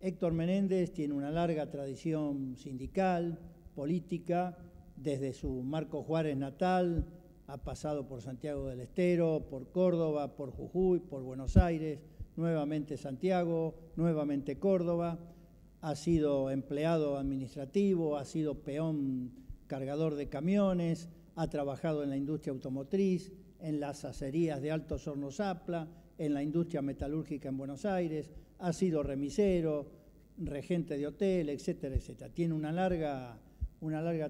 Héctor Menéndez tiene una larga tradición sindical, política, desde su Marcos Juárez natal, ha pasado por Santiago del Estero, por Córdoba, por Jujuy, por Buenos Aires, nuevamente Santiago, nuevamente Córdoba, ha sido empleado administrativo, ha sido peón cargador de camiones, ha trabajado en la industria automotriz, en las acerías de Altos Hornos Zapla, en la industria metalúrgica en Buenos Aires, ha sido remisero, regente de hotel, etcétera, etcétera. Tiene una larga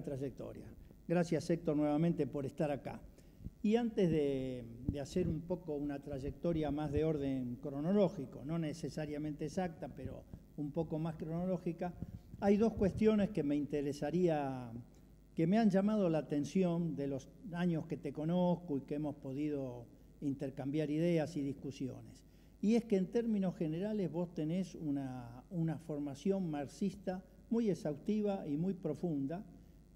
trayectoria. Gracias, Héctor, nuevamente por estar acá. Y antes de hacer un poco una trayectoria más de orden cronológico, no necesariamente exacta, pero un poco más cronológica, hay dos cuestiones que me interesaría, que me han llamado la atención de los años que te conozco y que hemos podido intercambiar ideas y discusiones. Y es que en términos generales vos tenés una formación marxista muy exhaustiva y muy profunda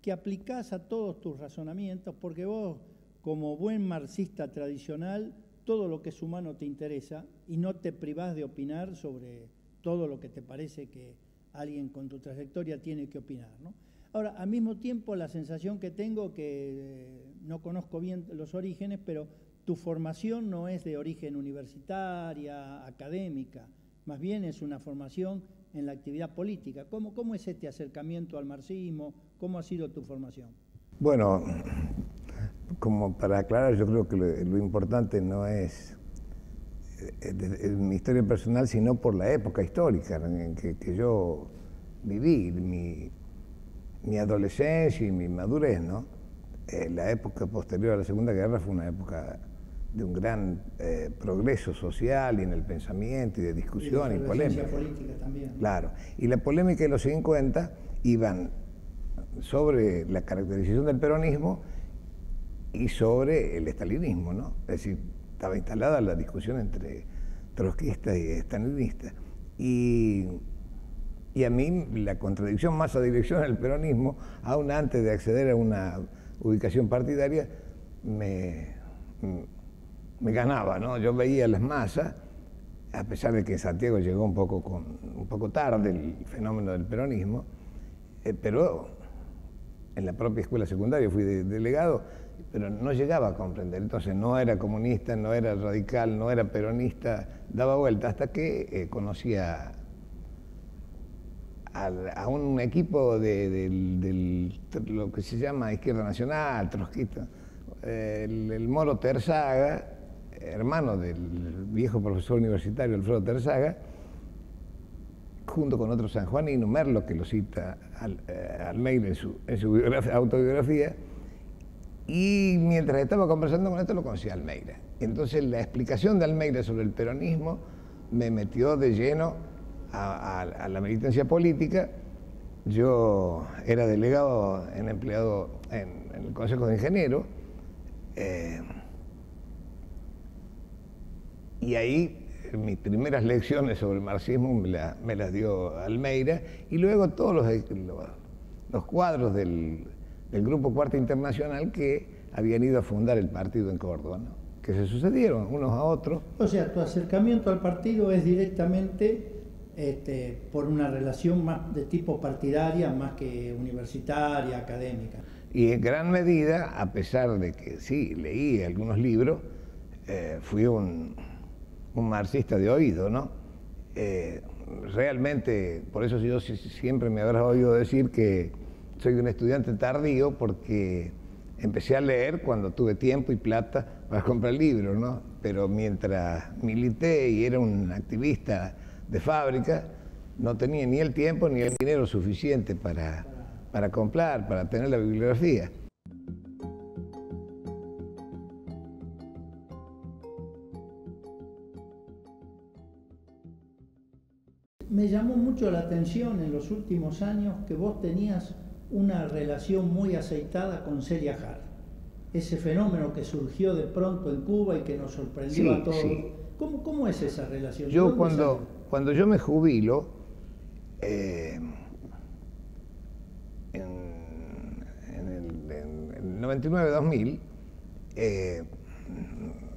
que aplicás a todos tus razonamientos, porque vos, como buen marxista tradicional, todo lo que es humano te interesa y no te privás de opinar sobre todo lo que te parece que alguien con tu trayectoria tiene que opinar, ¿no? Ahora, al mismo tiempo, la sensación que tengo, que no conozco bien los orígenes, pero tu formación no es de origen universitaria, académica, más bien es una formación en la actividad política. ¿Cómo es este acercamiento al marxismo? ¿Cómo ha sido tu formación? Bueno, como para aclarar, yo creo que lo importante no es mi historia personal, sino por la época histórica en que yo viví, mi adolescencia y mi madurez, ¿no? La época posterior a la Segunda Guerra fue una época de un gran progreso social y en el pensamiento y de discusión y polémica. Política también. Claro, y la polémica de los 50 iban sobre la caracterización del peronismo y sobre el estalinismo, ¿no? Es decir, estaba instalada la discusión entre trotskistas y estalinistas. Y a mí la contradicción más a dirección del peronismo, aún antes de acceder a una ubicación partidaria, me ganaba, ¿no? Yo veía las masas, a pesar de que en Santiago llegó un poco tarde el fenómeno del peronismo, pero en la propia escuela secundaria fui delegado, pero no llegaba a comprender. Entonces no era comunista, no era radical, no era peronista, daba vuelta hasta que conocí a un equipo de lo que se llama Izquierda Nacional, trotskista, el Moro Terzaga, hermano del viejo profesor universitario Alfredo Terzaga, junto con otro sanjuanino, Merlo, que lo cita Almeida en su autobiografía, y mientras estaba conversando con esto lo conocí a Almeida. Entonces la explicación de Almeida sobre el peronismo me metió de lleno a la militancia política. Yo era delegado empleado en el Consejo de Ingenieros, y ahí mis primeras lecciones sobre el marxismo me las dio Almeida, y luego todos los cuadros del Grupo Cuarta Internacional que habían ido a fundar el partido en Córdoba, ¿no? Que se sucedieron unos a otros. O sea, tu acercamiento al partido es directamente por una relación más de tipo partidaria, más que universitaria, académica. Y en gran medida, a pesar de que sí, leí algunos libros, fui un marxista de oído, ¿no? Realmente, por eso yo siempre me habrás oído decir que soy un estudiante tardío, porque empecé a leer cuando tuve tiempo y plata para comprar libros, ¿no? Pero mientras milité y era un activista de fábrica, no tenía ni el tiempo ni el dinero suficiente para comprar, para tener la bibliografía. Me llamó mucho la atención en los últimos años que vos tenías una relación muy aceitada con Celia Hart. Ese fenómeno que surgió de pronto en Cuba y que nos sorprendió a todos. Sí. ¿Cómo es esa relación? Yo cuando yo me jubilo, en el 99-2000,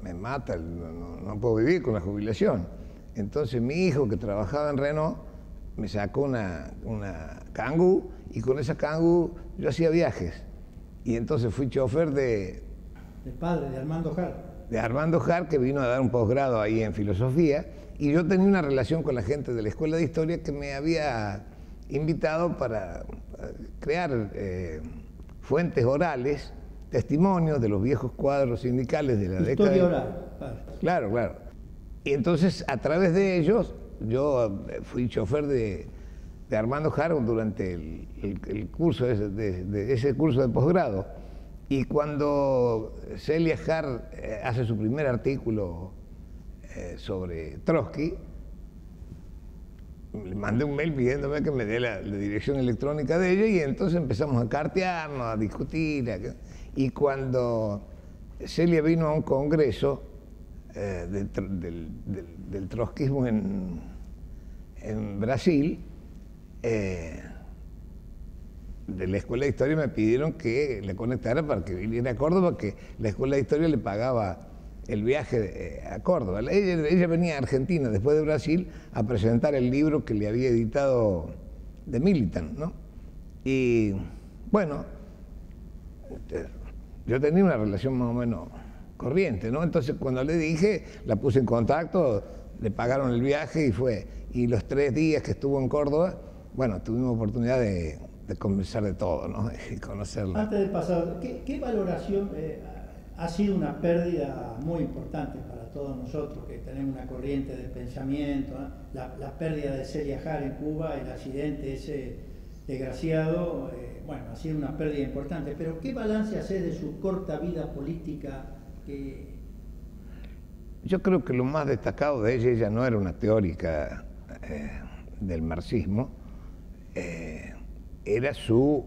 me mata, no puedo vivir con la jubilación. Entonces mi hijo, que trabajaba en Renault, me sacó una Kangoo, y con esa Kangoo yo hacía viajes. Y entonces fui chofer del padre, de Armando Jar. De Armando Jar, que vino a dar un posgrado ahí en filosofía, y yo tenía una relación con la gente de la Escuela de Historia que me había invitado para crear fuentes orales, testimonios de los viejos cuadros sindicales de la década. Historia oral. Claro, claro. Y entonces, a través de ellos, yo fui chofer de Armando Jar durante el curso, ese curso de posgrado. Y cuando Celia Jar hace su primer artículo sobre Trotsky, le mandé un mail pidiéndome que me dé la dirección electrónica de ella, y entonces empezamos a cartearnos, a discutir. Y cuando Celia vino a un congreso del trotskismo en Brasil, de la Escuela de Historia me pidieron que le conectara para que viniera a Córdoba, que la Escuela de Historia le pagaba el viaje a Córdoba. Ella venía a Argentina después de Brasil a presentar el libro que le había editado de Militant, ¿no? Y bueno, yo tenía una relación más o menos corriente, ¿no? Entonces cuando le dije, la puse en contacto, le pagaron el viaje y fue. Y los 3 días que estuvo en Córdoba, bueno, tuvimos oportunidad de conversar de todo, ¿no? Y conocerla. Antes de pasar, ¿qué valoración ha sido una pérdida muy importante para todos nosotros que tenemos una corriente de pensamiento, ¿eh? La pérdida de Celia Jar en Cuba, el accidente ese desgraciado, bueno, ha sido una pérdida importante, pero ¿qué balance hace de su corta vida política? Yo creo que lo más destacado de ella no era una teórica del marxismo, era su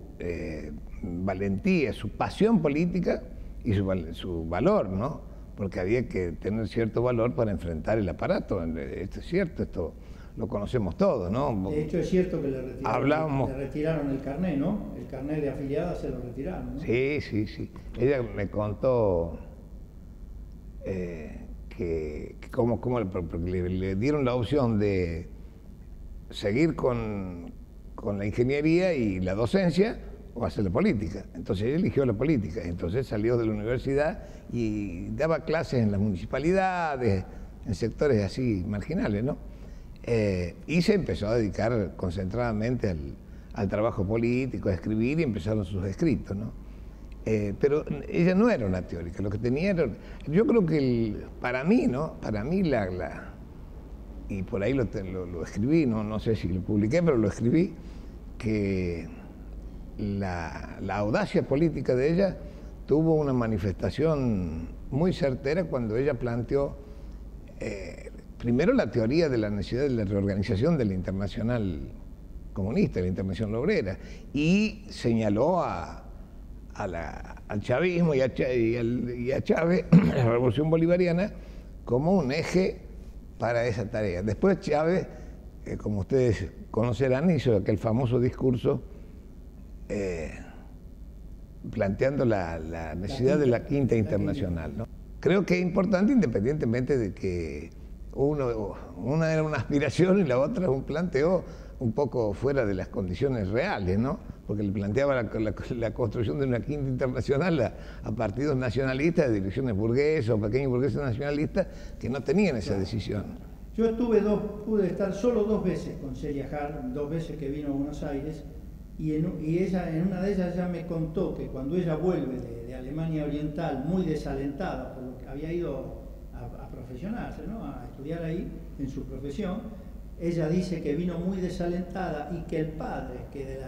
valentía, su pasión política y su valor, ¿no? Porque había que tener cierto valor para enfrentar el aparato. Esto es cierto, esto lo conocemos todos, ¿no? De hecho es cierto que le retiraron el carné, ¿no? El carné de afiliada se lo retiraron, ¿no? Sí. Ella me contó porque le dieron la opción de seguir con la ingeniería y la docencia o hacer la política. Entonces ella eligió la política. Entonces salió de la universidad y daba clases en las municipalidades, en sectores así marginales, ¿no? Y se empezó a dedicar concentradamente al trabajo político, a escribir, y empezaron sus escritos, ¿no? Pero ella no era una teórica, lo que tenía era... Yo creo que para mí, ¿no? Para mí y por ahí lo escribí, no sé si lo publiqué, pero lo escribí, que la audacia política de ella tuvo una manifestación muy certera cuando ella planteó primero la teoría de la necesidad de la reorganización de la Internacional Comunista, de la Internacional Obrera, y señaló al chavismo y a Chávez, a la Revolución Bolivariana, como un eje para esa tarea. Después Chávez, como ustedes conocerán, hizo aquel famoso discurso planteando la necesidad de la Quinta Internacional, ¿no? Creo que es importante, independientemente de que una era una aspiración y la otra un planteo un poco fuera de las condiciones reales, ¿no? Porque le planteaba la construcción de una Quinta Internacional a partidos nacionalistas, de direcciones burguesas o pequeños burgueses nacionalistas que no tenían esa decisión. Yo pude estar solo 2 veces con Celia Jar, 2 veces que vino a Buenos Aires, y ella, en una de ellas ya me contó que cuando ella vuelve de Alemania Oriental, muy desalentada por lo que había ido a profesionarse, ¿no? A estudiar ahí en su profesión, ella dice que vino muy desalentada y que el padre, que de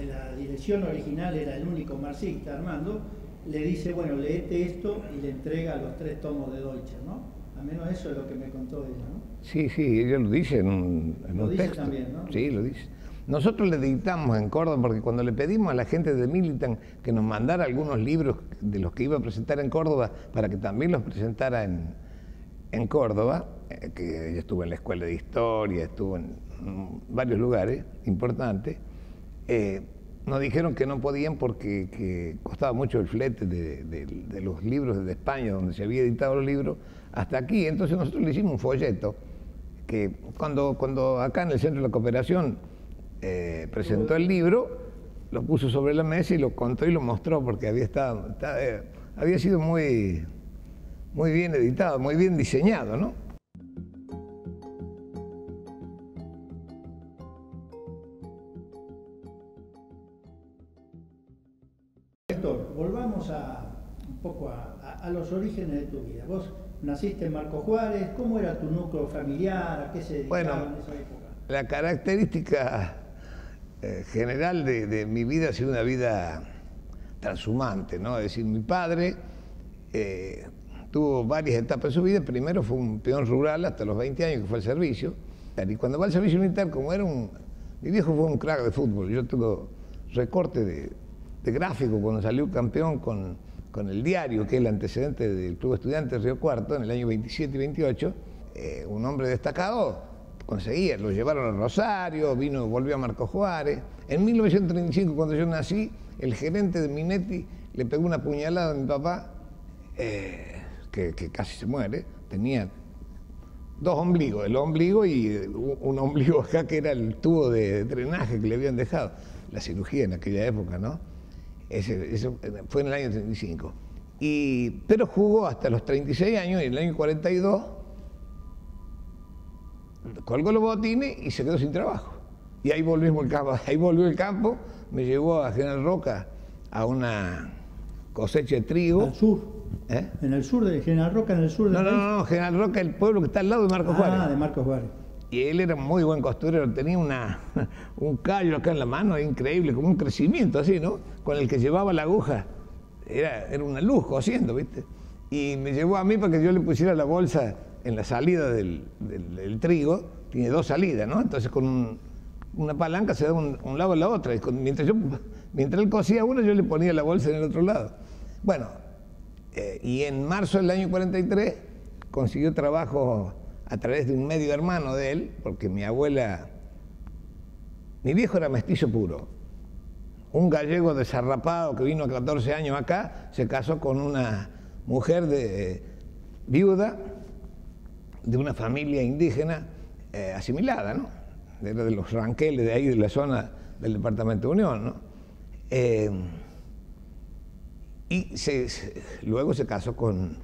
la dirección original era el único marxista, Armando, le dice, bueno, léete esto, y le entrega los 3 tomos de Deutscher, ¿no? Al menos eso es lo que me contó ella, ¿no? Sí, ella lo dice en un texto. También, ¿no? Sí, lo dice. Nosotros le dictamos en Córdoba, porque cuando le pedimos a la gente de Militant que nos mandara algunos libros de los que iba a presentar en Córdoba para que también los presentara en Córdoba, que ella estuvo en la Escuela de Historia, estuvo en varios lugares importantes, nos dijeron que no podían porque que costaba mucho el flete de los libros de España, donde se había editado los libros, hasta aquí. Entonces nosotros le hicimos un folleto que cuando acá en el Centro de la Cooperación presentó el libro, lo puso sobre la mesa y lo contó y lo mostró, porque había sido muy bien editado, muy bien diseñado, ¿no? Héctor, volvamos un poco a los orígenes de tu vida. Vos naciste en Marcos Juárez, ¿cómo era tu núcleo familiar? ¿A qué se dedicaba en esa época? La característica general de mi vida ha sido una vida transhumante, ¿no? Es decir, mi padre tuvo varias etapas de su vida. Primero fue un peón rural hasta los 20 años, que fue al servicio. Y cuando va al servicio militar, mi viejo fue un crack de fútbol. Yo tengo recorte de gráfico cuando salió campeón con el Diario, que es el antecedente del Club Estudiantes Río Cuarto, en el año 27 y 28. Un hombre destacado conseguía, lo llevaron a Rosario, volvió a Marcos Juárez. En 1935, cuando yo nací, el gerente de Minetti le pegó una puñalada a mi papá, que casi se muere. Tenía dos ombligos, el ombligo y un ombligo acá que era el tubo de drenaje que le habían dejado. La cirugía en aquella época, ¿no? Eso fue en el año 35. Pero jugó hasta los 36 años y en el año 42 colgó los botines y se quedó sin trabajo. Y ahí volvimos al campo. Ahí volvió el campo, me llevó a General Roca a una cosecha de trigo. ¿Al sur? ¿Eh? ¿En el sur de General Roca, en el sur del país? No, General Roca, el pueblo que está al lado de Marcos Juárez. Ah, de Marcos Juárez. Y él era muy buen costurero, tenía un callo acá en la mano increíble, como un crecimiento así, ¿no? Con el que llevaba la aguja. Era una luz cosiendo, ¿viste? Y me llevó a mí para que yo le pusiera la bolsa en la salida del trigo. Tiene dos salidas, ¿no? Entonces con una palanca se da un lado a la otra. Y mientras él cosía una, yo le ponía la bolsa en el otro lado. Bueno, y en marzo del año 43 consiguió trabajo a través de un medio hermano de él, porque mi viejo era mestizo puro. Un gallego desarrapado que vino a 14 años acá, se casó con una mujer viuda de una familia indígena asimilada, ¿no? Era de los ranqueles de ahí, de la zona del departamento de Unión, ¿no? Luego se casó con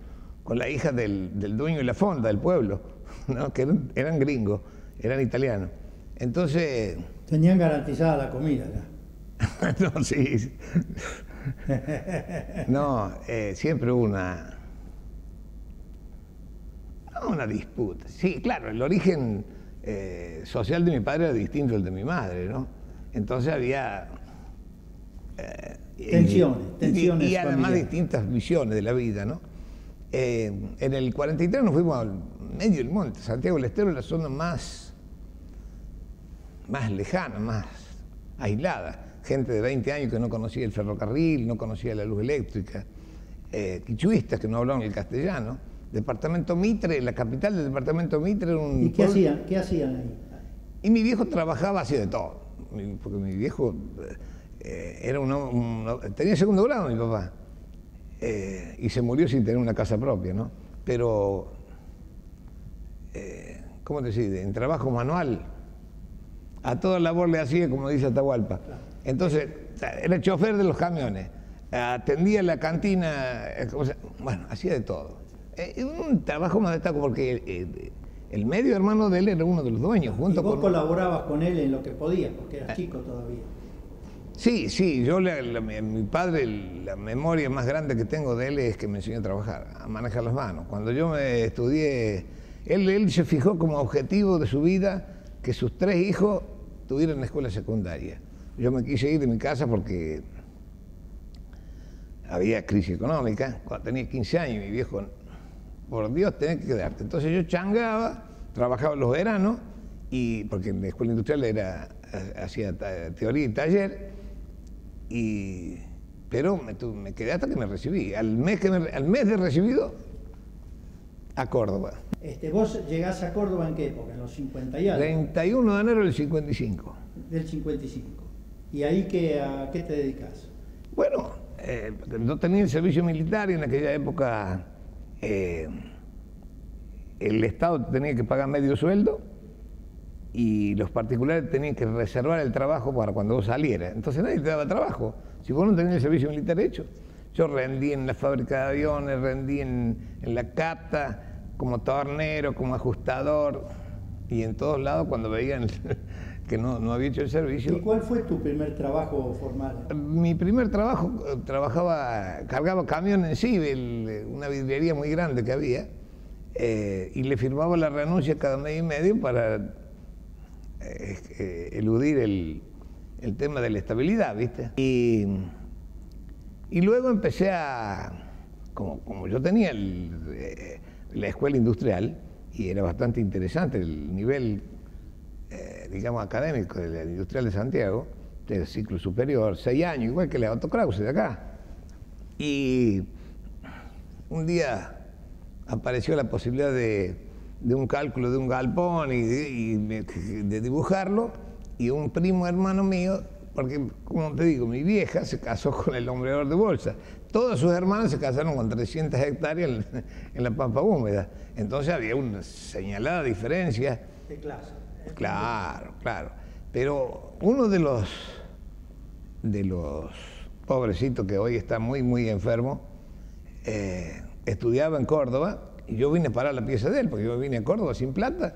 la hija del dueño de la fonda del pueblo, ¿no? Que eran gringos, eran italianos. Entonces... Tenían garantizada la comida ya. No, sí. No, siempre hubo una disputa. Sí, claro, el origen social de mi padre era distinto al de mi madre, ¿no? Entonces había... tensiones y además familiares. Distintas visiones de la vida, ¿no? En el 43 nos fuimos al medio del monte. Santiago del Estero es la zona más lejana, más aislada. Gente de 20 años que no conocía el ferrocarril, no conocía la luz eléctrica, quichuistas que no hablaban el castellano. Departamento Mitre, la capital del departamento Mitre era un... ¿Y qué hacían ahí? Y mi viejo trabajaba así de todo, porque mi viejo era tenía segundo grado mi papá, y se murió sin tener una casa propia, ¿no? Pero, ¿cómo te decís? En trabajo manual, a toda labor le hacía, como dice Atahualpa. Entonces, era chofer de los camiones, atendía la cantina, bueno, hacía de todo. Un trabajo más destacado porque el medio hermano de él era uno de los dueños. ¿Y vos colaborabas con él en lo que podías, porque eras chico todavía? Sí, yo, mi padre, la memoria más grande que tengo de él es que me enseñó a trabajar, a manejar las manos. Cuando yo me estudié, él se fijó como objetivo de su vida que sus 3 hijos tuvieran escuela secundaria. Yo me quise ir de mi casa porque había crisis económica. Cuando tenía 15 años, mi viejo, por Dios, tenés que quedarte. Entonces yo changaba, trabajaba los veranos, porque en la escuela industrial hacía teoría y taller, pero me quedé hasta que me recibí. Al mes de recibido, a Córdoba. ¿Vos llegás a Córdoba en qué época? ¿En los 50 y algo? 31 de enero del 55. Del 55. ¿Y ahí a qué te dedicas? Bueno, no tenía el servicio militar y en aquella época el Estado tenía que pagar medio sueldo y los particulares tenían que reservar el trabajo para cuando vos salieras. Entonces nadie te daba trabajo, si vos no tenías el servicio militar hecho. Yo rendí en la fábrica de aviones, rendí en la CATA, como tornero, como ajustador, y en todos lados cuando veían que no había hecho el servicio. ¿Y cuál fue tu primer trabajo formal? Mi primer trabajo, cargaba camión en Cibel, una vidriería muy grande que había, y le firmaba la renuncia cada mes y medio para eludir el tema de la estabilidad, ¿viste? Y luego empecé como yo tenía la escuela industrial, y era bastante interesante el nivel, digamos, académico de la Industrial de Santiago, del ciclo superior, 6 años, igual que la Otto Krause de acá. Y un día apareció la posibilidad de un cálculo de un galpón y de dibujarlo, y un primo hermano mío, porque, como te digo, mi vieja se casó con el hombreador de bolsa. Todas sus hermanas se casaron con 300 hectáreas en la pampa húmeda. Entonces había una señalada diferencia. De clase. Claro, claro. Pero uno de los pobrecitos que hoy está muy, muy enfermo, estudiaba en Córdoba, y yo vine a parar la pieza de él, porque yo vine a Córdoba sin plata,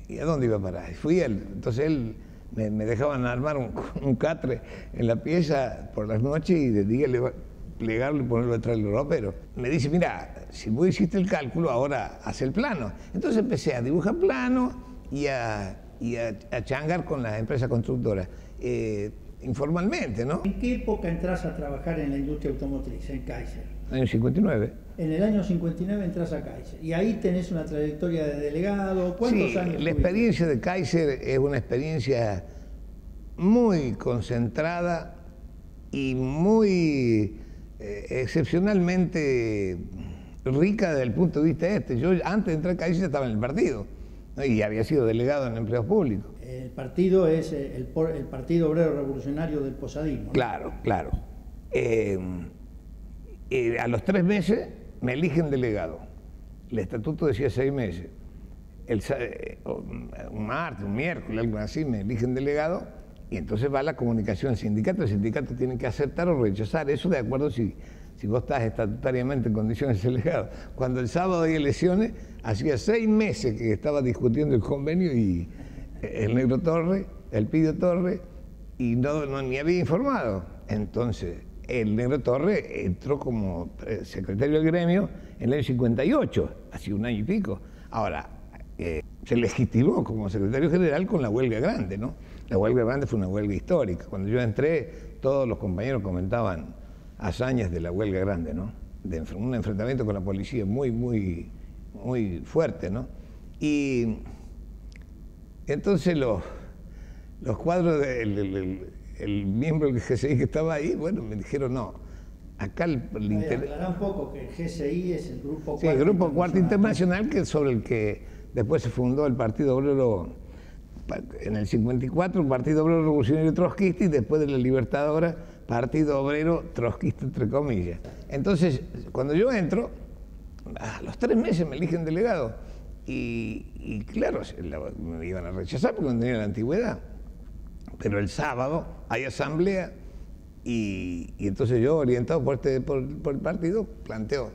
¿y a dónde iba a parar? Entonces él me dejaban armar un catre en la pieza por las noches, y de día plegarlo y ponerlo detrás del ropero. Me dice, mira, si vos hiciste el cálculo, ahora haz el plano. Entonces empecé a dibujar plano y a changar con las empresas constructoras, informalmente, ¿no? ¿En qué época entras a trabajar en la industria automotriz, en Kaiser? Año 59. En el año 59 entras a Kaiser, y ahí tenés una trayectoria de delegado. ¿Cuántos años? La experiencia de Kaiser es una experiencia muy concentrada y muy excepcionalmente rica desde el punto de vista este. Yo antes de entrar a Kaiser estaba en el partido, ¿no? Y había sido delegado en empleos públicos. El partido es el Partido Obrero Revolucionario del Posadismo, ¿no? Claro, claro. A los 3 meses me eligen delegado. El estatuto decía 6 meses. Un martes, un miércoles, algo así, me eligen delegado, y entonces va la comunicación al sindicato. El sindicato tiene que aceptar o rechazar eso de acuerdo si vos estás estatutariamente en condiciones de ser delegado. Cuando el sábado hay elecciones, hacía 6 meses que estaba discutiendo el convenio, y el Negro Torre, el Pidio Torre, y ni había informado. Entonces el Negro Torre entró como secretario del gremio en el año 58, hace un año y pico. Ahora, se legitimó como secretario general con la huelga grande, ¿no? La huelga grande fue una huelga histórica. Cuando yo entré, todos los compañeros comentaban hazañas de la huelga grande, ¿no? De un enfrentamiento con la policía muy, muy, muy fuerte, ¿no? Y entonces los cuadros el miembro del GCI que estaba ahí, bueno, me dijeron, no, acá aclarar un poco que el GCI es el Grupo Cuarto. Sí, el Grupo Cuarto Internacional, que es sobre el que después se fundó el Partido Obrero, en el 54, el Partido Obrero Revolucionario Trotskista, y después de la Libertadora, Partido Obrero Trotskista, entre comillas. Entonces, cuando yo entro, a los 3 meses me eligen delegado, y claro, me iban a rechazar porque no tenía la antigüedad. Pero el sábado hay asamblea, y entonces yo, orientado por el partido, planteo,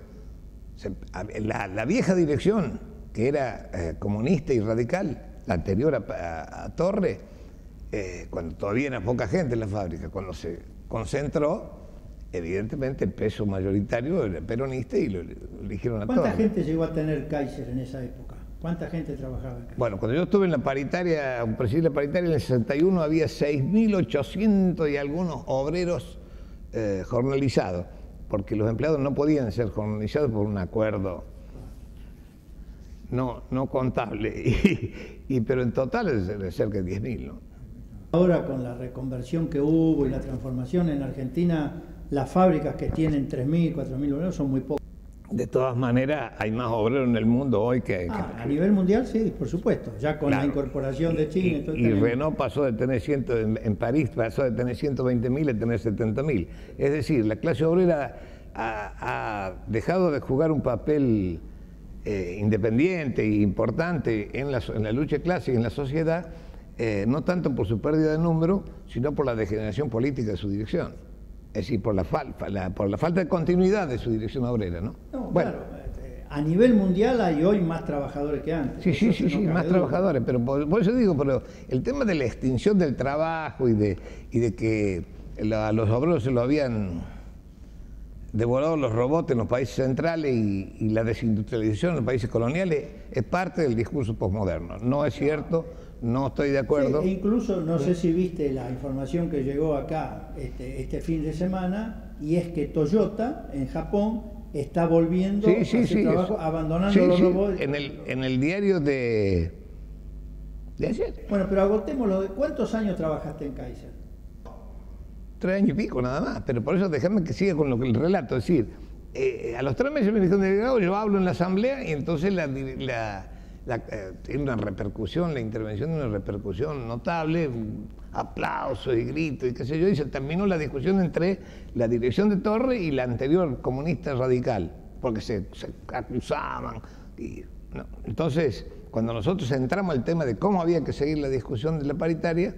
la vieja dirección, que era comunista y radical, la anterior a Torre, cuando todavía era poca gente en la fábrica, cuando se concentró, evidentemente el peso mayoritario era peronista, y lo eligieron a Torre. ¿Cuánta gente llegó a tener Kaiser en esa época? ¿Cuánta gente trabajaba acá? Bueno, cuando yo estuve en la paritaria, presidí la paritaria en el 61, había 6.800 y algunos obreros jornalizados, porque los empleados no podían ser jornalizados por un acuerdo no contable, pero en total es cerca de 10.000, ¿no? Ahora, con la reconversión que hubo y la transformación en Argentina, las fábricas que tienen 3.000, 4.000 obreros son muy pocas. De todas maneras, hay más obreros en el mundo hoy que... A nivel mundial, sí, por supuesto, ya con la incorporación de China. Y Renault pasó de tener en París pasó de tener 120.000 a tener 70.000. Es decir, la clase obrera ha dejado de jugar un papel independiente e importante en la lucha clásica y en la sociedad, no tanto por su pérdida de número, sino por la degeneración política de su dirección. Es decir, por la falta de continuidad de su dirección obrera, ¿no? No, bueno, claro. A nivel mundial hay hoy más trabajadores que antes. Sí, más trabajadores, pero por eso digo, pero el tema de la extinción del trabajo y de que a los obreros se lo habían devorado los robots en los países centrales y la desindustrialización en los países coloniales es parte del discurso posmoderno. No es cierto, no estoy de acuerdo. Sí, e incluso, no sé si viste la información que llegó acá este fin de semana, y es que Toyota en Japón está volviendo a hacer trabajo, abandonando los robots. En el diario de ayer. Bueno, pero agotémoslo. ¿Cuántos años trabajaste en Kaiser? 3 años y pico nada más, pero por eso déjame que siga con el relato. Es decir, a los 3 meses me dijeron delegado, yo hablo en la asamblea y entonces tiene una repercusión, la intervención de una repercusión notable, aplausos y gritos y qué sé yo, y se terminó la discusión entre la dirección de Torre y la anterior comunista radical, porque se acusaban. No. Entonces, cuando nosotros entramos al tema de cómo había que seguir la discusión de la paritaria,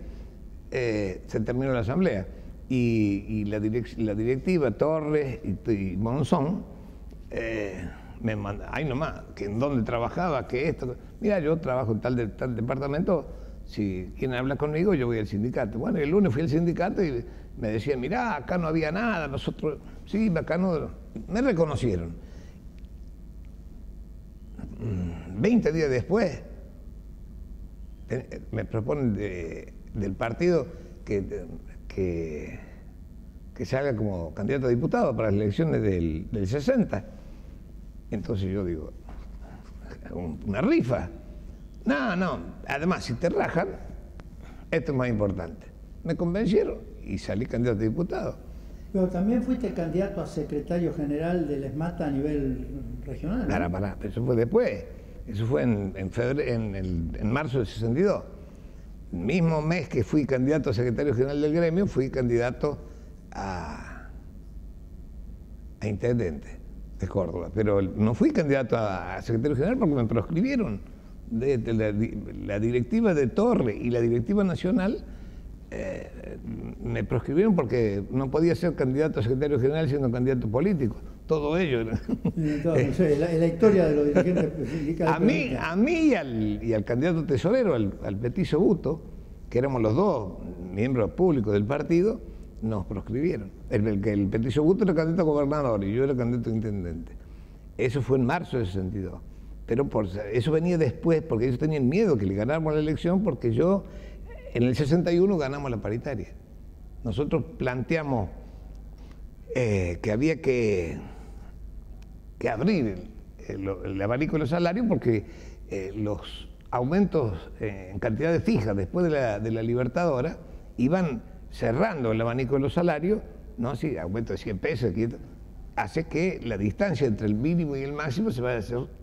se terminó la asamblea. Y la directiva Torres y Monzón me manda, ay nomás, que en dónde trabajaba, que esto. Mira, yo trabajo en tal departamento, si quieren hablar conmigo, yo voy al sindicato. Bueno, el lunes fui al sindicato y me decían, mirá, acá no había nada, nosotros, sí, acá no. Me reconocieron. 20 días después, me proponen del partido que salga como candidato a diputado para las elecciones del 60. Entonces yo digo, una rifa. No, además si te rajan, esto es más importante. Me convencieron y salí candidato a diputado. Pero también fuiste candidato a secretario general del ESMATA a nivel regional, ¿no? Pará, pero eso fue después. Eso fue en marzo del 62. El mismo mes que fui candidato a secretario general del gremio, fui candidato a intendente de Córdoba, pero no fui candidato a secretario general porque me proscribieron. La directiva de Torre y la directiva nacional me proscribieron porque no podía ser candidato a secretario general siendo candidato político. Todo ello. Entonces, la historia de los dirigentes sindicales. A mí y al candidato tesorero, al Petizo Buto, que éramos los dos miembros públicos del partido, nos proscribieron. El Petizo Buto era candidato a gobernador y yo era candidato a intendente. Eso fue en marzo del 62. Pero eso venía después, porque ellos tenían miedo que le ganáramos la elección, porque en el 61 ganamos la paritaria. Nosotros planteamos que había que abrir el abanico de los salarios, porque los aumentos en cantidades fijas después de la Libertadora iban cerrando el abanico de los salarios, ¿no? Sí, aumento de 100 pesos, hace que la distancia entre el mínimo y el máximo se vaya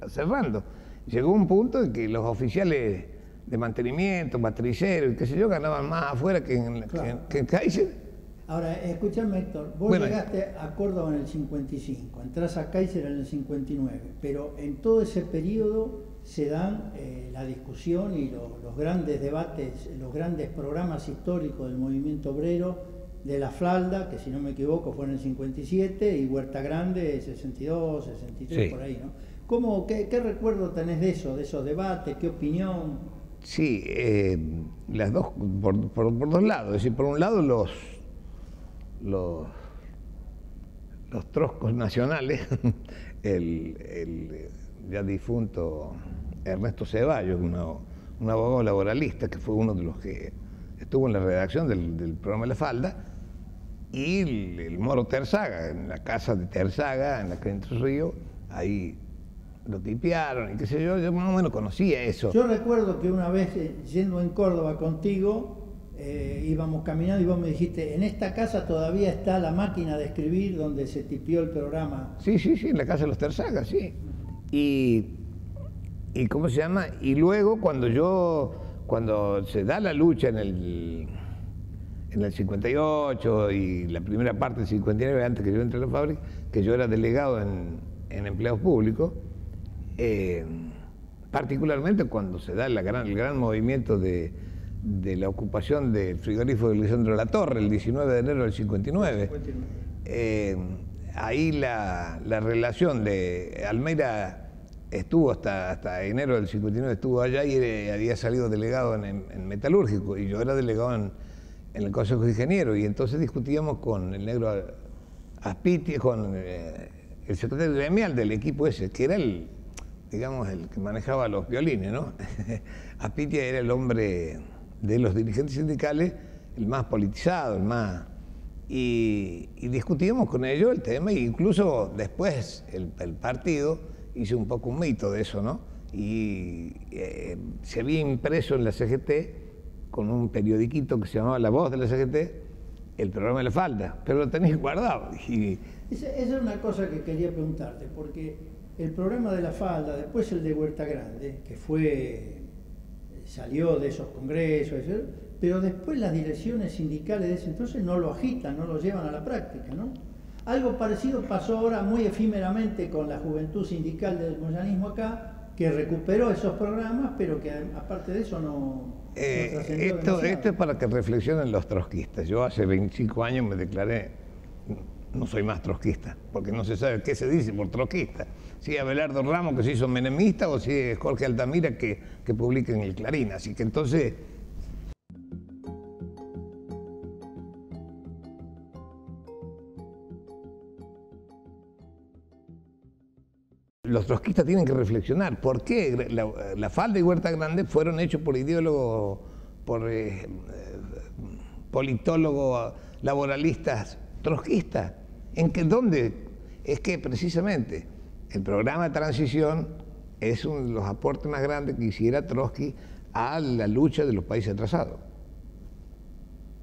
cerrando. Llegó un punto en que los oficiales de mantenimiento, matriciero y qué sé yo, ganaban más afuera que en Kaiser. Ahora, escúchame, Héctor, vos llegaste a Córdoba en el 55, entrás a Kaiser en el 59, pero en todo ese periodo se dan la discusión y los grandes debates, los grandes programas históricos del movimiento obrero, de La Falda, que si no me equivoco fue en el 57, y Huerta Grande, 62, 63, sí. Por ahí, ¿no? ¿Qué recuerdo tenés de esos debates? ¿Qué opinión? Sí, las dos, por dos lados. Es decir, por un lado los troscos nacionales, el ya difunto Ernesto Ceballos, un abogado laboralista que fue uno de los que estuvo en la redacción del programa La Falda, y el Moro Terzaga, en la casa de Terzaga, en la calle Entre Ríos, ahí lo tipearon y qué sé yo más o menos conocía eso. Yo recuerdo que una vez yendo en Córdoba contigo, íbamos caminando y vos me dijiste, en esta casa todavía está la máquina de escribir donde se tipió el programa. Sí, en la casa de los Terzaga, sí. Y ¿cómo se llama? Y luego cuando se da la lucha en el 58 y la primera parte del 59, antes que yo entre a la fábrica, que yo era delegado en empleados públicos, particularmente cuando se da el gran movimiento de la ocupación del frigorífico de Lisandro Latorre, el 19 de enero del 59. Ahí la relación de Almeida estuvo hasta enero del 59, estuvo allá y había salido delegado en metalúrgico, y yo era delegado en el Consejo de Ingenieros, y entonces discutíamos con el negro Aspiti, con el secretario gremial del equipo ese, que era el que manejaba los violines, ¿no? Aspiti era el hombre de los dirigentes sindicales, el más politizado, el más... Y discutíamos con ellos el tema, e incluso después el partido hizo un poco un mito de eso, ¿no? Y se había impreso en la CGT, con un periodiquito que se llamaba La Voz de la CGT, el programa de la falda, pero lo tenéis guardado. Esa es una cosa que quería preguntarte, porque el programa de la falda, después el de Huerta Grande, que salió de esos congresos, pero después las direcciones sindicales de ese entonces no lo agitan, no lo llevan a la práctica, ¿no? Algo parecido pasó ahora muy efímeramente con la Juventud Sindical del Moyanismo acá, que recuperó esos programas, pero que aparte de eso no trascendió demasiado. Esto es para que reflexionen los trotskistas. Yo hace 25 años me declaré, no soy más trotskista, porque no se sabe qué se dice por trotskista. Si es Abelardo Ramos, que se hizo menemista, o si es Jorge Altamira, que publica en el Clarín. Así que entonces... Los trotskistas tienen que reflexionar por qué la falda y Huerta Grande fueron hechos por ideólogos, por politólogos, laboralistas trotskistas. ¿Dónde? Es que precisamente el programa de transición es uno de los aportes más grandes que hiciera Trotsky a la lucha de los países atrasados.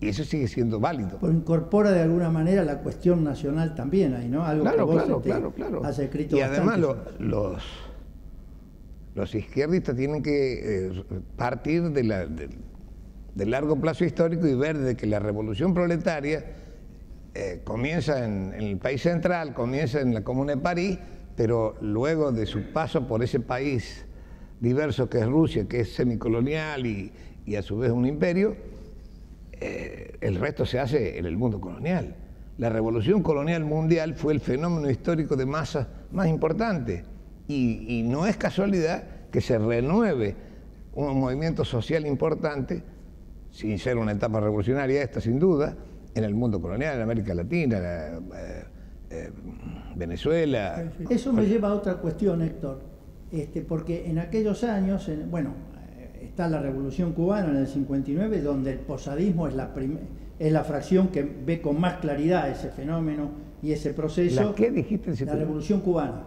Y eso sigue siendo válido. Pero incorpora de alguna manera la cuestión nacional también ahí, ¿no? Algo claro, que vos claro. has escrito y bastante. además los izquierdistas tienen que partir del largo plazo histórico y ver de que la revolución proletaria comienza en el país central, comienza en la Comuna de París, pero luego de su paso por ese país diverso que es Rusia, que es semicolonial y a su vez un imperio, el resto se hace en el mundo colonial. La revolución colonial mundial fue el fenómeno histórico de masas más importante, y no es casualidad que se renueve un movimiento social importante, sin ser una etapa revolucionaria esta sin duda, en el mundo colonial, en América Latina, Venezuela. Eso me lleva a otra cuestión, Héctor, porque en aquellos años, está la Revolución Cubana en el 59, donde el posadismo es la fracción que ve con más claridad ese fenómeno y ese proceso. ¿La qué dijiste? La Revolución Cubana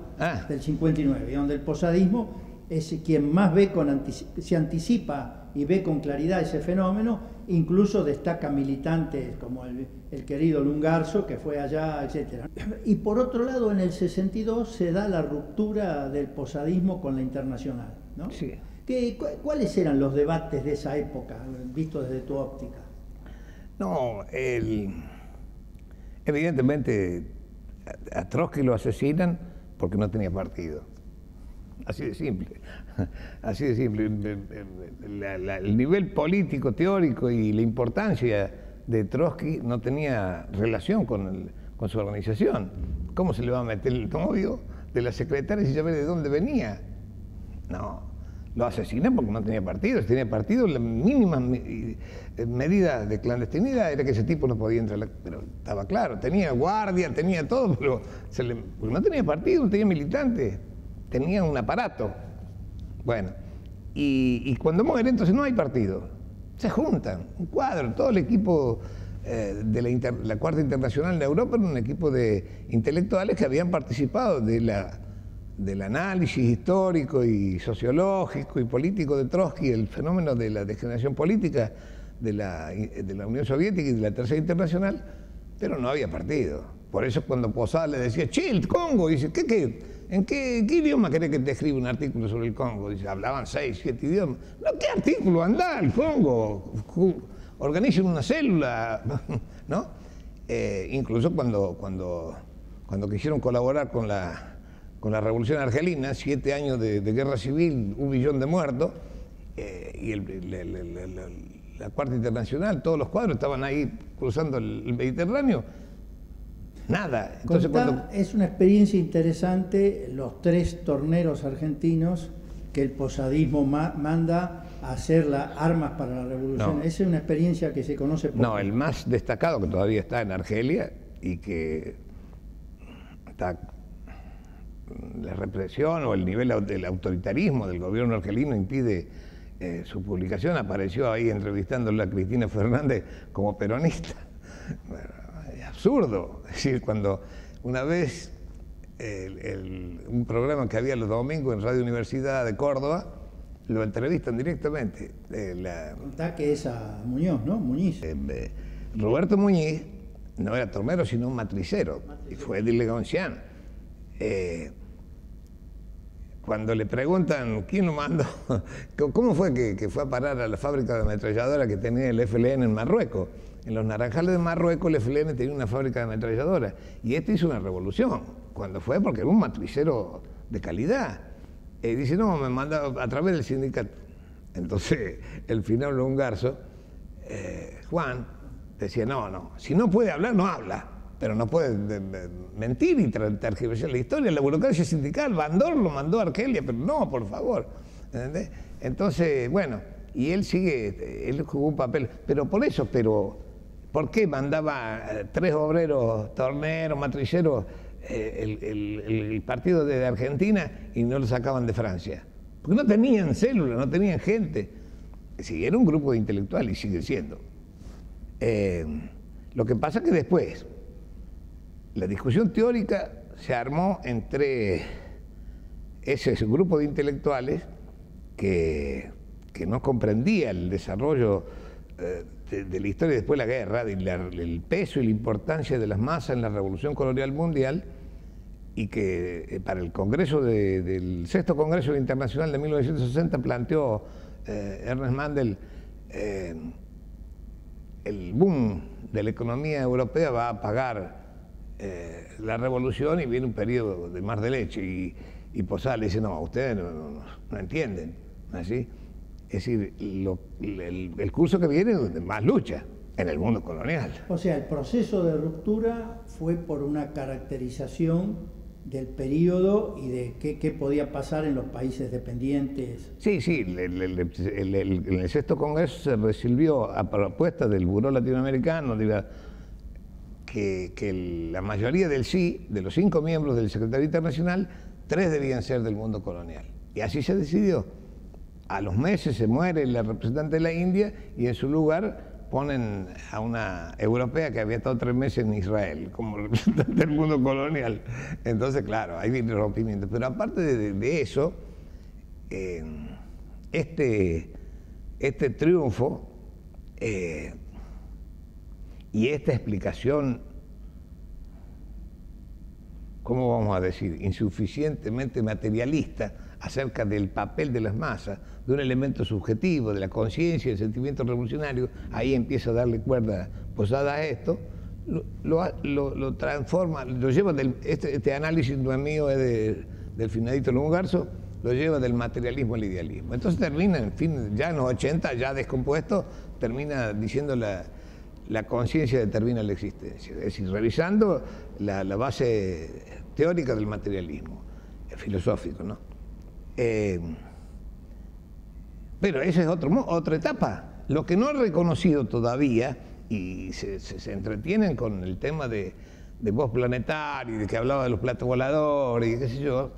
del 59, donde el posadismo es quien más se anticipa y ve con claridad ese fenómeno, incluso destaca militantes como el querido Lungarzo, que fue allá, etc. Y por otro lado, en el 62 se da la ruptura del posadismo con la Internacional, ¿no? Sí. ¿Cuáles eran los debates de esa época, vistos desde tu óptica? No, evidentemente a Trotsky lo asesinan porque no tenía partido. Así de simple. Así de simple. El nivel político, teórico y la importancia de Trotsky no tenía relación con su organización. ¿Cómo se le va a meter el novio de la secretaria sin saber de dónde venía? No. Lo asesinan porque no tenía partido. Si tenía partido, la mínima medida de clandestinidad era que ese tipo no podía entrar. Pero estaba claro, tenía guardia, tenía todo, pero porque no tenía partido, no tenía militantes, tenía un aparato. Bueno, y cuando muere, entonces no hay partido. Se juntan, un cuadro, todo el equipo de la Cuarta Internacional de Europa era un equipo de intelectuales que habían participado del análisis histórico y sociológico y político de Trotsky, el fenómeno de la degeneración política de la Unión Soviética y de la Tercera Internacional, pero no había partido. Por eso cuando Posada le decía, che, el Congo, dice, ¿en qué idioma querés que te escriba un artículo sobre el Congo? Dice, hablaban 6, 7 idiomas. No, ¿qué artículo? Andá al Congo, organicen una célula, ¿no? Incluso cuando quisieron colaborar con con la revolución argelina, 7 años de guerra civil, 1 millón de muertos, y la Cuarta Internacional, todos los cuadros estaban ahí cruzando el Mediterráneo. Nada. Entonces, Es una experiencia interesante los 3 torneros argentinos que el posadismo manda a hacer las armas para la revolución. Esa es una experiencia que se conoce poco. No, el más destacado, que todavía está en Argelia y que está la represión o el nivel del autoritarismo del gobierno argelino impide su publicación. Apareció ahí entrevistándole a Cristina Fernández como peronista. Bueno, es absurdo. Es decir, cuando una vez un programa que había los domingos en Radio Universidad de Córdoba, lo entrevistan directamente. Contá que es a Muñoz, ¿no? Muñiz. Roberto Muñiz no era tornero, sino un matricero. Y fue Edil Goncián. Cuando le preguntan quién lo mandó, cómo fue que fue a parar a la fábrica de ametralladora que tenía el FLN en Marruecos. En los Naranjales de Marruecos el FLN tenía una fábrica de ametralladoras y este hizo una revolución. Cuando fue porque era un matricero de calidad. Dice, no, me manda a través del sindicato. Entonces el final Lungarzo, Juan, decía, no, si no puede hablar, no habla. Pero no puede mentir y tergiversar la historia. La burocracia sindical, Bandor lo mandó a Argelia, pero no, por favor. ¿Entendés? Entonces, bueno, y él jugó un papel. Pero ¿por qué mandaba 3 obreros, torneros, matricieros, el partido de Argentina y no lo sacaban de Francia? Porque no tenían células, no tenían gente. Sí, era un grupo de intelectuales y sigue siendo. Lo que pasa es que después la discusión teórica se armó entre ese grupo de intelectuales que no comprendía el desarrollo de la historia después de la guerra, el peso y la importancia de las masas en la revolución colonial mundial, y que para el Congreso del Sexto Congreso Internacional de 1960 planteó Ernest Mandel el boom de la economía europea va a pagar la revolución y viene un periodo de mar de leche, y Posada le dice, no, ustedes no entienden, ¿así? Es decir, el curso que viene es de más lucha en el mundo colonial. O sea, el proceso de ruptura fue por una caracterización del periodo y de qué podía pasar en los países dependientes. Sí, en el Sexto Congreso se resolvió a propuesta del Buró Latinoamericano que la mayoría de los 5 miembros del Secretariado Internacional, 3 debían ser del mundo colonial. Y así se decidió. A los meses se muere la representante de la India y en su lugar ponen a una europea que había estado 3 meses en Israel como representante del mundo colonial. Entonces, claro, ahí viene el rompimiento. Pero aparte de eso, este triunfo y esta explicación, ¿cómo vamos a decir?, insuficientemente materialista acerca del papel de las masas, de un elemento subjetivo, de la conciencia, del sentimiento revolucionario, ahí empieza a darle cuerda Posada a esto, lo transforma, lo lleva este análisis no es mío, es del finadito Lungarzo, lo lleva del materialismo al idealismo. Entonces termina, en fin, ya en los 80, ya descompuesto, termina diciendo la conciencia determina la existencia. Es decir, revisando la base teórica del materialismo, filosófico, ¿no? Pero esa es otra etapa. Lo que no he reconocido todavía, y se entretienen con el tema de voz planetaria, de que hablaba de los platos voladores y qué sé yo,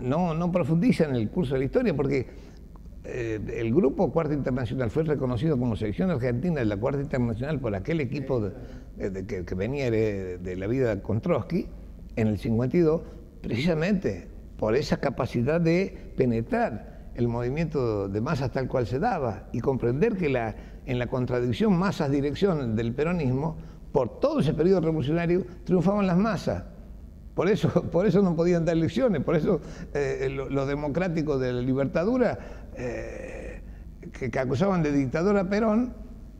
no profundizan en el curso de la historia, porque el grupo Cuarta Internacional fue reconocido como sección argentina de la Cuarta Internacional por aquel equipo que venía de la vida con Trotsky en el 52, precisamente por esa capacidad de penetrar el movimiento de masas tal cual se daba y comprender que en la contradicción masas-dirección del peronismo, por todo ese periodo revolucionario, triunfaban las masas. Por eso no podían dar elecciones, por eso los democráticos de la Libertadura, que acusaban de dictador a Perón,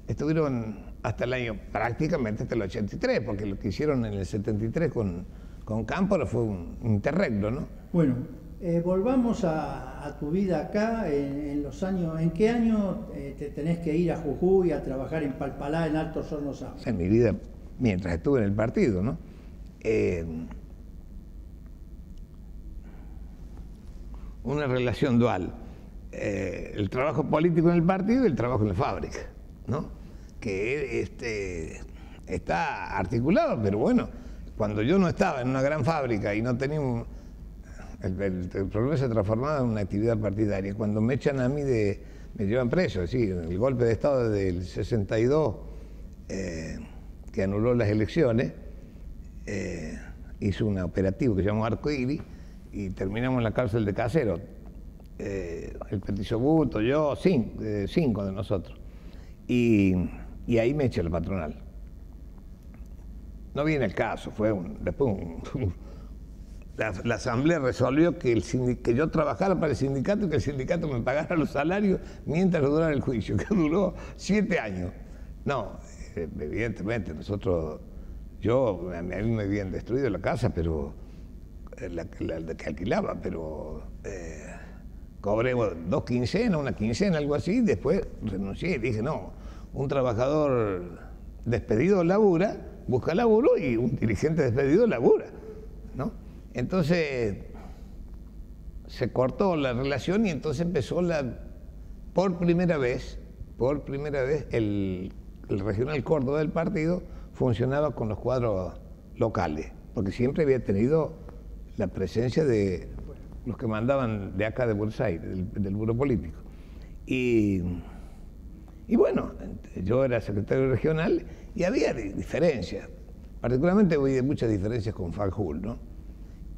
estuvieron hasta el año, prácticamente hasta el 83, porque lo que hicieron en el 73 con Con Cámpora fue un interregno, ¿no? Bueno, volvamos a tu vida acá, en los años, ¿en qué año te tenés que ir a Jujuy a trabajar en Palpalá, en Altos Hornos Zapla? O sea, en mi vida, mientras estuve en el partido, ¿no? Una relación dual. El trabajo político en el partido y el trabajo en la fábrica, ¿no? Que está articulado, pero bueno, cuando yo no estaba en una gran fábrica y no tenía el problema se transformaba en una actividad partidaria. Cuando me echan a mí me llevan preso, sí, el golpe de Estado del 62 que anuló las elecciones, hizo un operativo que se llamó Arcoíris y terminamos en la cárcel de Caseros. El Petiso Busto, yo, 5 de nosotros. Y ahí me echa la patronal. No viene el caso, después la asamblea resolvió que yo trabajara para el sindicato y que el sindicato me pagara los salarios mientras durara el juicio, que duró 7 años. No, evidentemente, a mí me habían destruido la casa, pero la que alquilaba, pero cobré 2 quincenas, 1 quincena, algo así, después renuncié y dije, no, un trabajador despedido labura, busca laburo y un dirigente despedido labura, ¿no? Entonces se cortó la relación y entonces empezó por primera vez el regional Córdoba del partido funcionaba con los cuadros locales, porque siempre había tenido la presencia de los que mandaban de acá de Buenos Aires, del Buró Político. Y bueno, yo era secretario regional y había diferencias, particularmente había muchas diferencias con Fanjul, ¿no?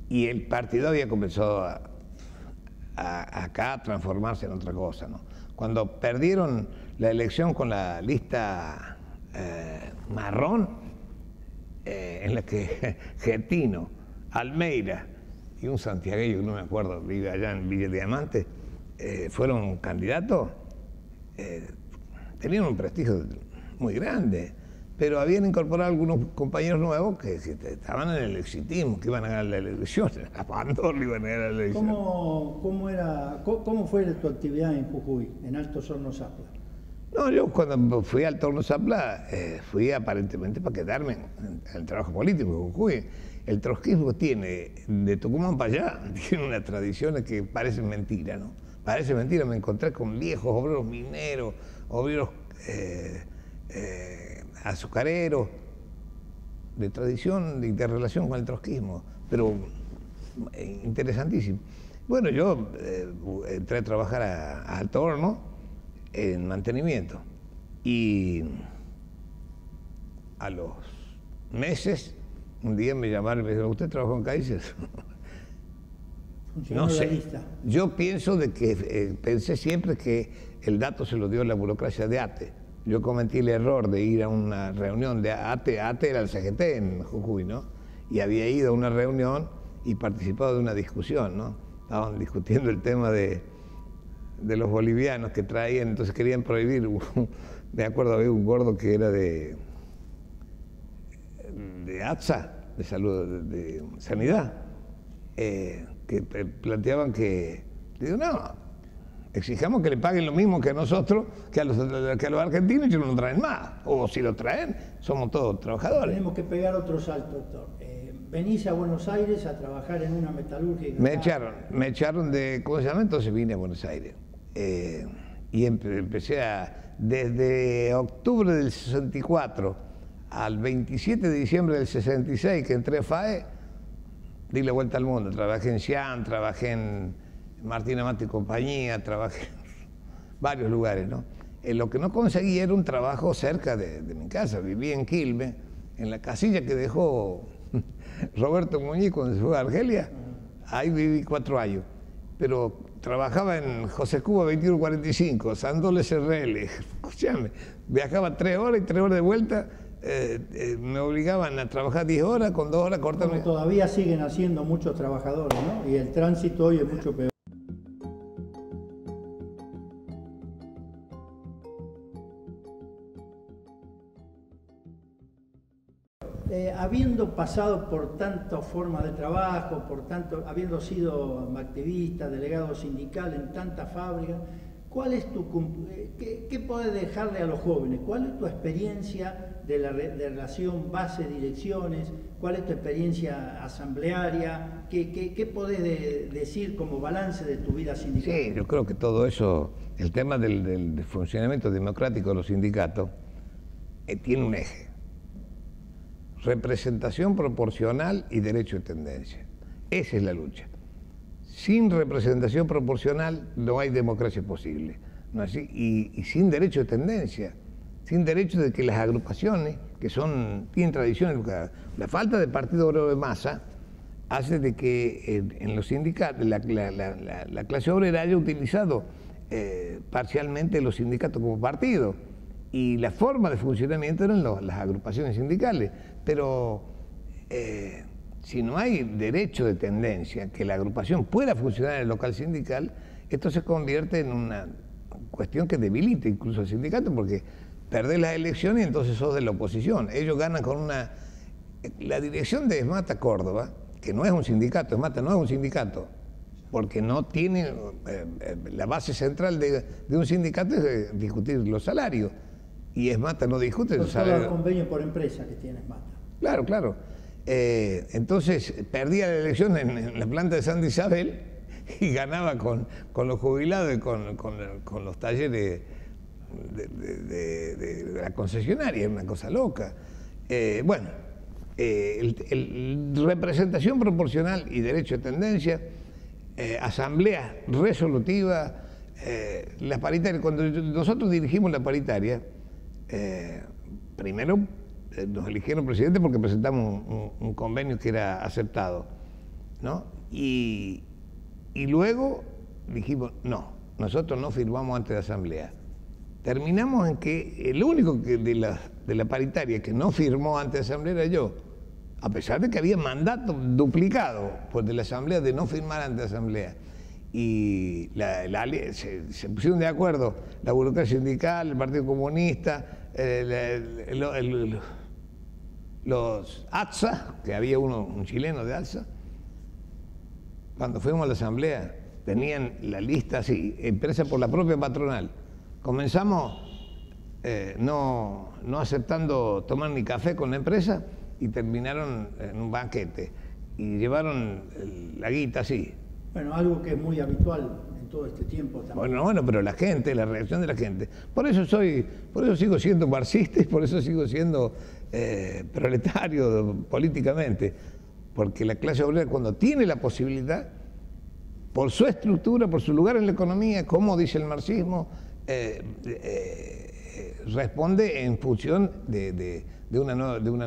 Y el partido había comenzado acá a transformarse en otra cosa, ¿no? Cuando perdieron la elección con la lista marrón, en la que Getino, Almeida y un santiagueño, no me acuerdo, vive allá en Villa Diamante, fueron candidatos, tenían un prestigio muy grande, pero habían incorporado algunos compañeros nuevos que estaban en el exitismo, que iban a ganar la elección, a Pandor iban a ganar la elección. ¿Cómo fue tu actividad en Jujuy, en Altos Hornos Zapla? No, yo cuando fui al Altos Hornos Zapla fui aparentemente para quedarme en el trabajo político de Jujuy. El trotskismo tiene, de Tucumán para allá, tiene unas tradiciones que parecen mentira, ¿no? Parece mentira, me encontré con viejos obreros mineros, obreros azucareros, de tradición y de relación con el trotskismo, pero interesantísimo. Bueno, yo entré a trabajar a Alto Horno en mantenimiento y a los meses un día me llamaron y me dijeron, ¿usted trabajó en Kaiser? No sé. Yo pienso pensé siempre que el dato se lo dio la burocracia de ATE. Yo cometí el error de ir a una reunión de ATE. ATE era el CGT en Jujuy, ¿no? Y había ido a una reunión y participado de una discusión, ¿no? Estaban discutiendo el tema de los bolivianos que traían, entonces querían prohibir. Me acuerdo, había un gordo que era de ATSA, de salud, de sanidad, que planteaban que, digo, no, exijamos que le paguen lo mismo que a nosotros, que a los argentinos, y no lo traen más, o si lo traen, somos todos trabajadores. Tenemos que pegar otro salto, doctor. Venís a Buenos Aires a trabajar en una metalúrgica. Me echaron de, ¿cómo se llama? Entonces vine a Buenos Aires. Y empecé desde octubre del 64 al 27 de diciembre del 66 que entré a FAE, di la vuelta al mundo. Trabajé en Xi'an, trabajé en Martín Amato y compañía, trabajé en varios lugares, ¿no? Lo que no conseguí era un trabajo cerca de mi casa. Viví en Quilmes, en la casilla que dejó Roberto Muñiz cuando se fue a Argelia. Ahí viví 4 años. Pero trabajaba en José Cuba 2145, Sandoles SRL. Escuchame, viajaba 3 horas y 3 horas de vuelta. Me obligaban a trabajar 10 horas, con 2 horas cortarme. Como todavía siguen haciendo muchos trabajadores, ¿no? Y el tránsito hoy es mucho peor. habiendo pasado por tantas formas de trabajo, habiendo sido activista, delegado sindical en tantas fábricas, ¿cuál es qué podés dejarle a los jóvenes? ¿Cuál es tu experiencia de relación base-direcciones? ¿Cuál es tu experiencia asamblearia? ¿Qué podés decir como balance de tu vida sindical? Sí, yo creo que todo eso, el tema del funcionamiento democrático de los sindicatos, tiene un eje: representación proporcional y derecho de tendencia. Esa es la lucha. Sin representación proporcional no hay democracia posible, ¿no es así? Y sin derecho de tendencia, sin derecho de que las agrupaciones, que tienen tradición educada, la falta de partido obrero de masa hace de que en los sindicatos la clase obrera haya utilizado parcialmente los sindicatos como partido, y la forma de funcionamiento eran las agrupaciones sindicales. Pero si no hay derecho de tendencia, que la agrupación pueda funcionar en el local sindical, esto se convierte en una cuestión que debilita incluso al sindicato, porque perdés las elecciones y entonces sos de la oposición. Ellos ganan con la dirección de ESMATA Córdoba, que no es un sindicato, ESMATA no es un sindicato, porque no tiene la base central de un sindicato es discutir los salarios, y ESMATA no discute los salarios. Todo el convenio por empresa que tiene ESMATA. Claro, claro. Entonces perdía la elección en la planta de Santa Isabel y ganaba con los jubilados y con los talleres de la concesionaria. Es una cosa loca. Representación proporcional y derecho de tendencia, asamblea resolutiva, la paritaria. Cuando nosotros dirigimos la paritaria, primero nos eligieron presidente porque presentamos un convenio que era aceptado, ¿no? Y luego dijimos, no, nosotros no firmamos antes de asamblea. Terminamos en que el único de la paritaria que no firmó antes de asamblea era yo, a pesar de que había mandato duplicado de la asamblea de no firmar antes de asamblea. Y se pusieron de acuerdo la burocracia sindical, el Partido Comunista, los ATSA, que había un chileno de ATSA. Cuando fuimos a la asamblea tenían la lista así, impresa por la propia patronal. Comenzamos no aceptando tomar ni café con la empresa y terminaron en un banquete y llevaron la guita así. Bueno, algo que es muy habitual en todo este tiempo también. Bueno, pero la reacción de la gente. Por eso sigo siendo marxista y por eso sigo siendo proletario políticamente. Porque la clase obrera, cuando tiene la posibilidad, por su estructura, por su lugar en la economía, como dice el marxismo, responde en función de una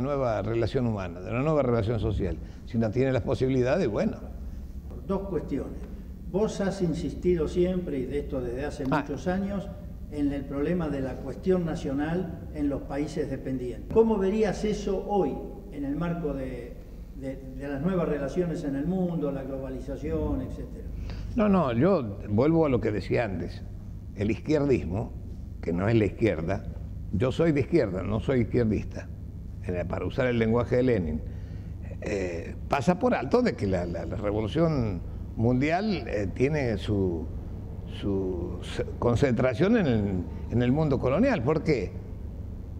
nueva relación humana, de una nueva relación social. Si no tiene las posibilidades, bueno. Dos cuestiones. Vos has insistido siempre, y de esto desde hace muchos años, en el problema de la cuestión nacional en los países dependientes. ¿Cómo verías eso hoy en el marco de las nuevas relaciones en el mundo, la globalización, etcétera? No, yo vuelvo a lo que decía antes. El izquierdismo, que no es la izquierda, yo soy de izquierda, no soy izquierdista, para usar el lenguaje de Lenin, pasa por alto de que la revolución mundial tiene su concentración en el mundo colonial. ¿Por qué?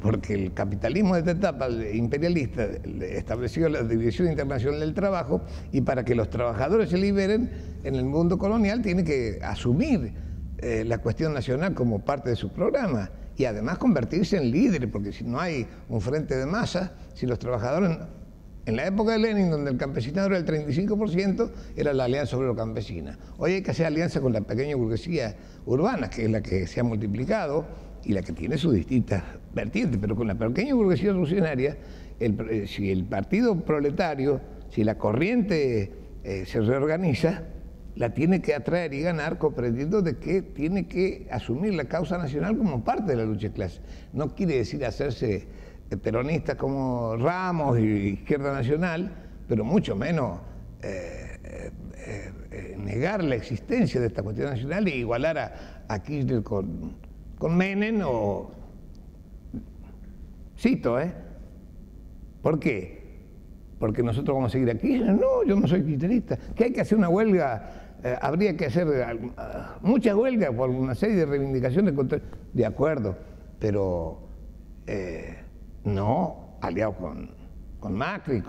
Porque el capitalismo de esta etapa imperialista estableció la División Internacional del Trabajo, y para que los trabajadores se liberen en el mundo colonial tiene que asumir la cuestión nacional como parte de su programa y además convertirse en líderes, porque si no hay un frente de masa, si los trabajadores... En la época de Lenin, donde el campesinado era el 35%, era la alianza obrero-campesina. Hoy hay que hacer alianza con la pequeña burguesía urbana, que es la que se ha multiplicado y la que tiene sus distintas vertientes, pero con la pequeña burguesía revolucionaria, si el partido proletario, si la corriente se reorganiza, la tiene que atraer y ganar, comprendiendo de que tiene que asumir la causa nacional como parte de la lucha de clase. No quiere decir hacerse peronista como Ramos y Izquierda Nacional, pero mucho menos negar la existencia de esta cuestión nacional e igualar a Kirchner con Menem o... Cito, ¿Por qué? ¿Porque nosotros vamos a seguir aquí? No, yo no soy kirchnerista. ¿Que hay que hacer una huelga? Habría que hacer muchas huelgas por una serie de reivindicaciones. De acuerdo, pero no aliados con Macri.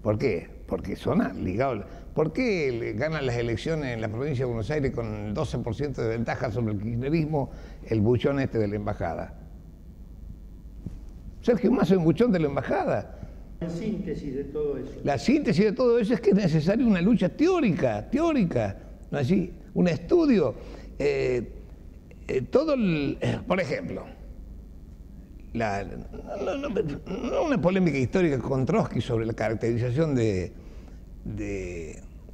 ¿Por qué? Porque son ligados. ¿Por qué ganan las elecciones en la provincia de Buenos Aires con el 12% de ventaja sobre el kirchnerismo el buchón este de la embajada? Sergio Massa es un buchón de la embajada. La síntesis de todo eso. La síntesis de todo eso es que es necesaria una lucha teórica, ¿no es así? Un estudio. Por ejemplo, no una polémica histórica con Trotsky sobre la caracterización de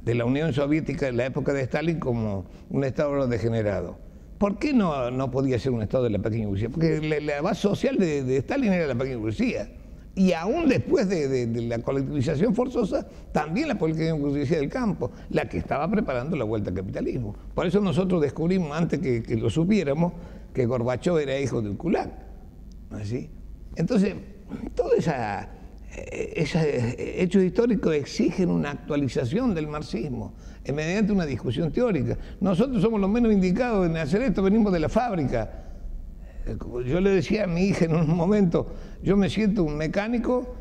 la Unión Soviética en la época de Stalin como un Estado degenerado. ¿Por qué no podía ser un Estado de la pequeña burguesía? Porque la base social de Stalin era la pequeña burguesía. Y aún después de la colectivización forzosa, también la pequeña burguesía del campo, la que estaba preparando la vuelta al capitalismo. Por eso nosotros descubrimos, antes que lo supiéramos, que Gorbachov era hijo de un kulak. ¿No es así? Entonces, todos esos hechos históricos exigen una actualización del marxismo mediante una discusión teórica. Nosotros somos los menos indicados en hacer esto, venimos de la fábrica. Yo le decía a mi hija en un momento, yo me siento un mecánico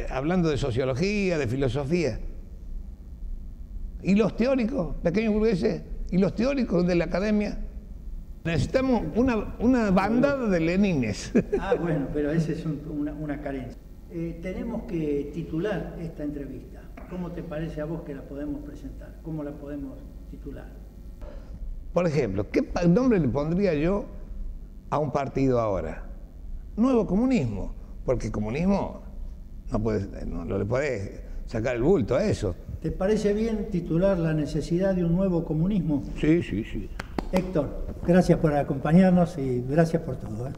hablando de sociología, de filosofía. ¿Y los teóricos, pequeños burgueses? ¿Y los teóricos de la academia? Necesitamos una bandada de lenines. Ah, bueno, pero esa es una carencia. Tenemos que titular esta entrevista. ¿Cómo te parece a vos que la podemos presentar? ¿Cómo la podemos titular? Por ejemplo, ¿qué nombre le pondría yo a un partido ahora? Nuevo comunismo, porque comunismo no le podés sacar el bulto a eso. ¿Te parece bien titular La necesidad de un nuevo comunismo? Sí, sí, sí. Héctor, gracias por acompañarnos y gracias por todo.